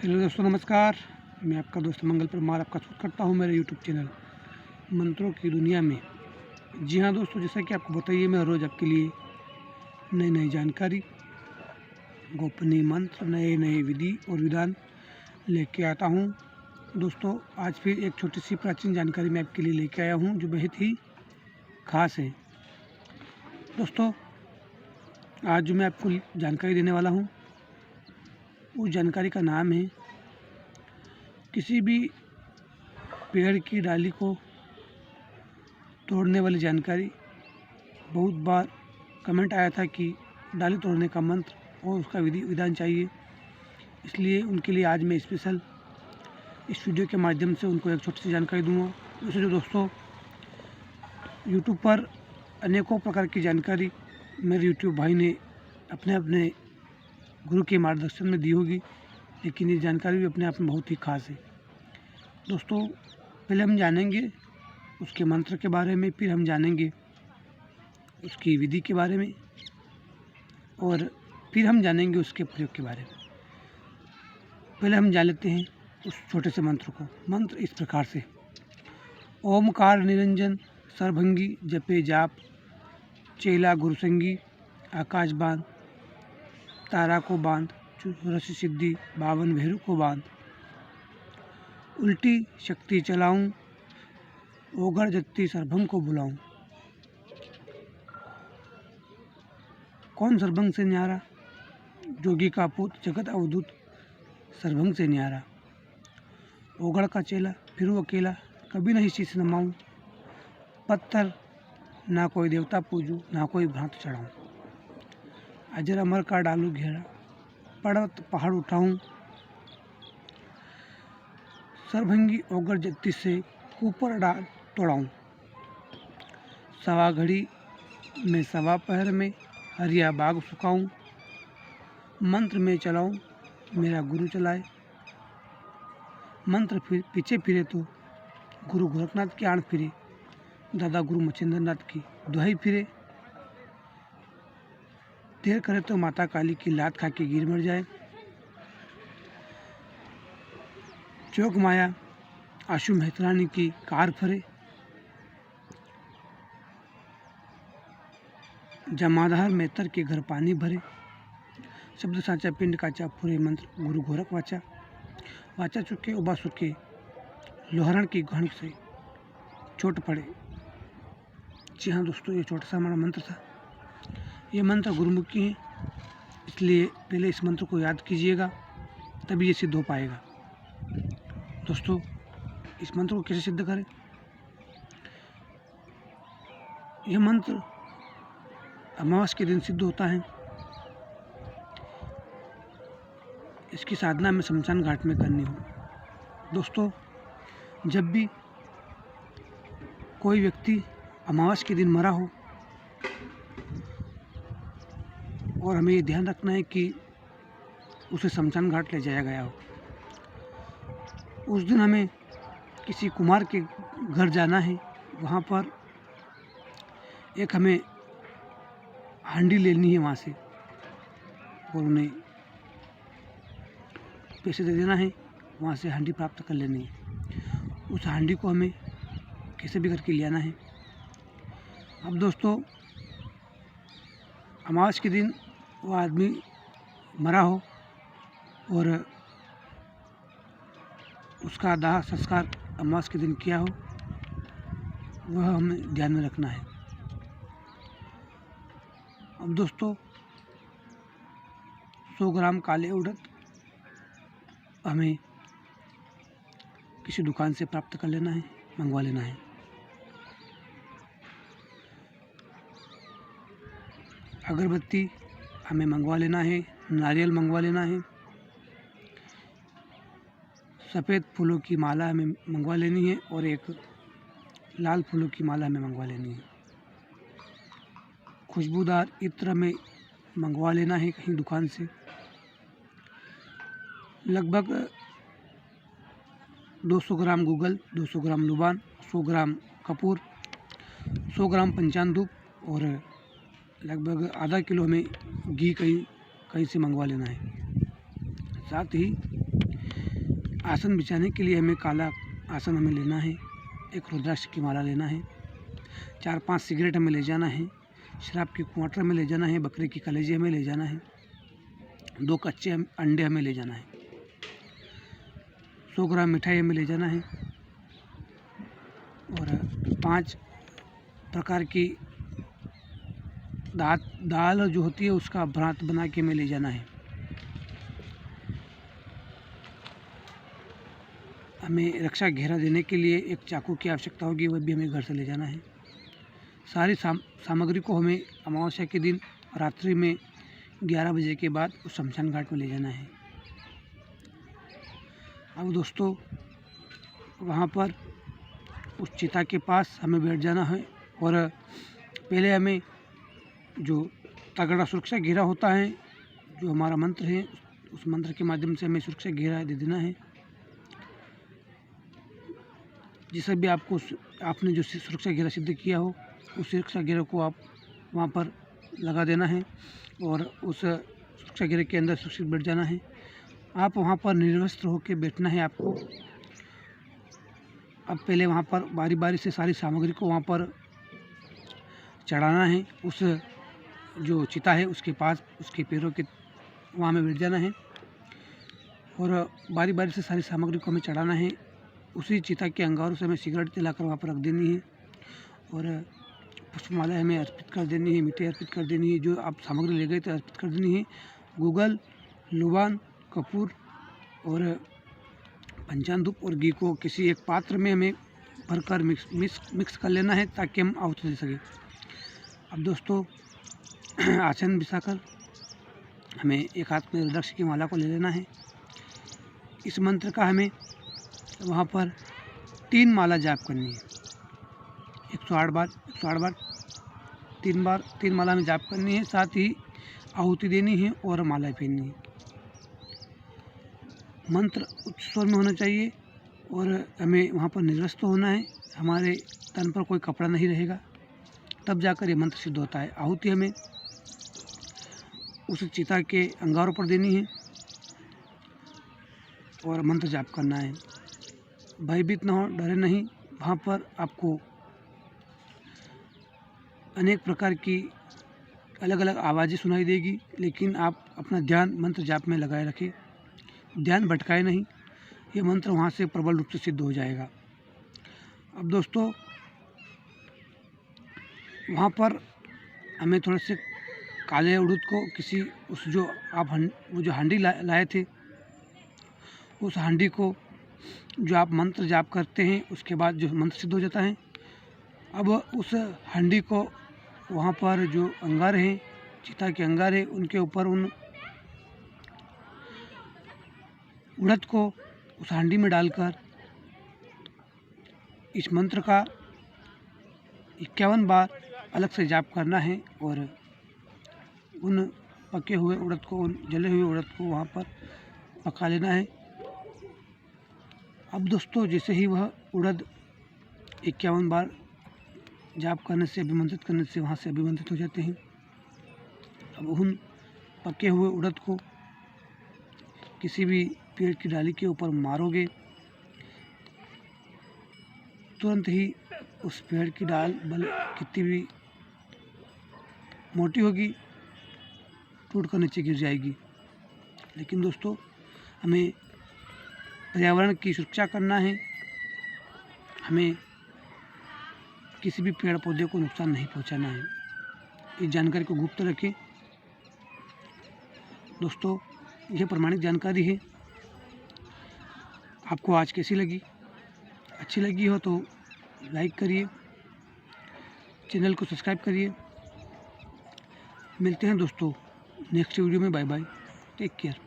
Hello दोस्तों, नमस्कार। मैं आपका दोस्त मंगल परमार आपका स्वागत करता हूं मेरे यूट्यूब चैनल मंत्रों की दुनिया में। जी हाँ दोस्तों, जैसा कि आपको बताइए, मैं रोज़ आपके लिए नई नई जानकारी, गोपनीय मंत्र, नए नए विधि और विधान लेके आता हूं। दोस्तों, आज फिर एक छोटी सी प्राचीन जानकारी मैं आपके लिए लेके आया हूं जो बेहद ही खास है। दोस्तों, आज जो मैं आपको जानकारी देने वाला हूं, उस जानकारी का नाम है किसी भी पेड़ की डाली को तोड़ने वाली जानकारी। बहुत बार कमेंट आया था कि डाली तोड़ने का मंत्र और उसका विधान चाहिए, इसलिए उनके लिए आज मैं स्पेशल इस वीडियो के माध्यम से उनको एक छोटी सी जानकारी दूंगा। वैसे जो दोस्तों, यूट्यूब पर अनेकों प्रकार की जानकारी मेरे यूट्यूब भाई ने अपने अपने गुरु के मार्गदर्शन में दी होगी, लेकिन ये जानकारी भी अपने आप में बहुत ही खास है। दोस्तों, पहले हम जानेंगे उसके मंत्र के बारे में, फिर हम जानेंगे उसकी विधि के बारे में, और फिर हम जानेंगे उसके प्रयोग के बारे में। पहले हम जान लेते हैं उस छोटे से मंत्र को। मंत्र इस प्रकार से: ओमकार निरंजन सर्वभंगी जपे जाप, चेला गुरुसंगी आकाश बांध, तारा को बांध चौरसी सिद्धि, 52 भेरू को बांध, उल्टी शक्ति चलाऊं, ओगर जत्ती सर्वभंग को बुलाऊं। कौन सर्वभंग से न्यारा, जोगी का पुत्र जगत अवधूत सर्वभंग से न्यारा। ओगड़ का चेला फिरू अकेला, कभी नहीं शीश नमाऊं, पत्थर ना कोई देवता पूजू, ना कोई भ्रांत चढ़ाऊं। अजर अमर का डालू घेरा, पर्वत पहाड़ उठाऊं, सर्वभंगी ओगर जत्ती से ऊपर डाल तोड़ाऊं। सवा घड़ी में सवा पहर में हरिया बाग सुखाऊं, मंत्र में चलाऊं मेरा गुरु चलाए। मंत्र फिर पीछे फिरे तो गुरु गोरखनाथ की आड़ फिरे, दादा गुरु मच्छिंद्र नाथ की दुहाई फिरे। देर करे तो माता काली की लात खा के गिर मर जाए। चौक माया आशु मेहतरानी की कार फरे, जमाधार मेहतर के घर पानी भरे। शब्द साचा पिंड काचा फुरे, मंत्र गुरु गोरख वाचा। वाचा चुके उबा सुखे, लोहरण की घण से चोट पड़े। जी हाँ दोस्तों, ये छोटा सा हमारा मंत्र था। ये मंत्र गुरुमुखी है, इसलिए पहले इस मंत्र को याद कीजिएगा, तभी ये सिद्ध हो पाएगा। दोस्तों, इस मंत्र को कैसे सिद्ध करें? यह मंत्र अमावस के दिन सिद्ध होता है। इसकी साधना में शमशान घाट में करनी हो। दोस्तों, जब भी कोई व्यक्ति अमावस के दिन मरा हो, और हमें ये ध्यान रखना है कि उसे शमशान घाट ले जाया गया हो, उस दिन हमें किसी कुमार के घर जाना है। वहाँ पर एक हमें हांडी लेनी है वहाँ से, और उन्हें पैसे दे देना है, वहाँ से हांडी प्राप्त कर लेनी है। उस हांडी को हमें कैसे भी करके ले आना है। अब दोस्तों, अमावस के दिन वो आदमी मरा हो और उसका दाह संस्कार अमावस के दिन किया हो, वह हमें ध्यान में रखना है। अब दोस्तों, 100 ग्राम काले उड़द हमें किसी दुकान से प्राप्त कर लेना है, मंगवा लेना है। अगरबत्ती हमें मंगवा लेना है, नारियल मंगवा लेना है, सफ़ेद फूलों की माला हमें मंगवा लेनी है, और एक लाल फूलों की माला हमें मंगवा लेनी है। खुशबूदार इत्र हमें मंगवा लेना है कहीं दुकान से। लगभग 200 ग्राम गूगल, 200 ग्राम लुबान, 100 ग्राम कपूर, 100 ग्राम पंचान धूप, और लगभग आधा किलो हमें घी कहीं से मंगवा लेना है। साथ ही आसन बिछाने के लिए हमें काला आसन हमें लेना है, एक रुद्राक्ष की माला लेना है, 4-5 सिगरेट हमें ले जाना है, शराब की क्वार्टर में ले जाना है, बकरे की कलेजे हमें ले जाना है, 2 कच्चे अंडे हमें ले जाना है, 100 ग्राम मिठाई हमें ले जाना है और 5 प्रकार की दाल जो होती है उसका भ्रात बना के हमें ले जाना है। हमें रक्षा घेरा देने के लिए एक चाकू की आवश्यकता होगी, वह भी हमें घर से ले जाना है। सारी सामग्री को हमें अमावस्या के दिन रात्रि में 11 बजे के बाद उस शमशान घाट में ले जाना है। अब दोस्तों वहाँ पर उस चिता के पास हमें बैठ जाना है और पहले हमें जो तगड़ा सुरक्षा घेरा होता है, जो हमारा मंत्र है, उस मंत्र के माध्यम से हमें सुरक्षा घेरा दे देना है। जिसे भी आपने जो सुरक्षा घेरा सिद्ध किया हो उस सुरक्षा घेरे को आप वहाँ पर लगा देना है और उस सुरक्षा घेरे के अंदर सुरक्षित बैठ जाना है। आप वहाँ पर निर्वस्त्र होकर बैठना है आपको। अब पहले वहाँ पर बारी बारी से सारी सामग्री को वहाँ पर चढ़ाना है। उस जो चिता है उसके पास उसके पैरों के वहाँ में बैठ जाना है और बारी बारी से सारी सामग्री को हमें चढ़ाना है। उसी चिता के अंगारों से हमें सिगरेट जलाकर वहाँ पर रख देनी है और पुष्पमाला हमें अर्पित कर देनी है, मिठाई अर्पित कर देनी है, जो आप सामग्री ले गए थे अर्पित कर देनी है। गूगल, लुबान, कपूर और पंचान धूप और घी को किसी एक पात्र में हमें भरकर मिक्स कर लेना है ताकि हम आहुति दे सकें। अब दोस्तों आसन बिछाकर हमें एक हाथ में रुद्राक्ष की माला को ले लेना है। इस मंत्र का हमें वहाँ पर 3 माला जाप करनी है, 108 बार 3 माला में जाप करनी है। साथ ही आहुति देनी है और माला पहननी है। मंत्र उच्च स्वर में होना चाहिए और हमें वहाँ पर निर्वस्त्र होना है। हमारे तन पर कोई कपड़ा नहीं रहेगा, तब जाकर ये मंत्र सिद्ध होता है। आहुति हमें उस चिता के अंगारों पर देनी है और मंत्र जाप करना है। भयभीत न हो, डरे नहीं। वहाँ पर आपको अनेक प्रकार की अलग अलग आवाज़ें सुनाई देगी, लेकिन आप अपना ध्यान मंत्र जाप में लगाए रखें, ध्यान भटकाए नहीं। ये मंत्र वहाँ से प्रबल रूप से सिद्ध हो जाएगा। अब दोस्तों वहाँ पर हमें थोड़े से काले उड़द को किसी उस जो आप वो जो हांडी लाए थे, उस हांडी को जो आप मंत्र जाप करते हैं उसके बाद जो मंत्र सिद्ध हो जाता है, अब उस हांडी को वहाँ पर जो अंगार हैं, चिता के अंगार हैं, उनके ऊपर उन उड़द को उस हांडी में डालकर इस मंत्र का 51 बार अलग से जाप करना है और उन पके हुए उड़द को, उन जले हुए उड़द को वहाँ पर पका लेना है। अब दोस्तों जैसे ही वह उड़द 51 बार जाप करने से, अभिमंत्रित करने से वहाँ से अभिमंत्रित हो जाते हैं। अब उन पके हुए उड़द को किसी भी पेड़ की डाली के ऊपर मारोगे, तुरंत ही उस पेड़ की डाल भले कितनी भी मोटी होगी टूट कर नीचे गिर जाएगी। लेकिन दोस्तों हमें पर्यावरण की सुरक्षा करना है, हमें किसी भी पेड़ पौधे को नुकसान नहीं पहुंचाना है। इस जानकारी को गुप्त रखें। दोस्तों यह प्रमाणित जानकारी है। आपको आज कैसी लगी? अच्छी लगी हो तो लाइक करिए, चैनल को सब्सक्राइब करिए। मिलते हैं दोस्तों नेक्स्ट वीडियो में। Bye bye, take care.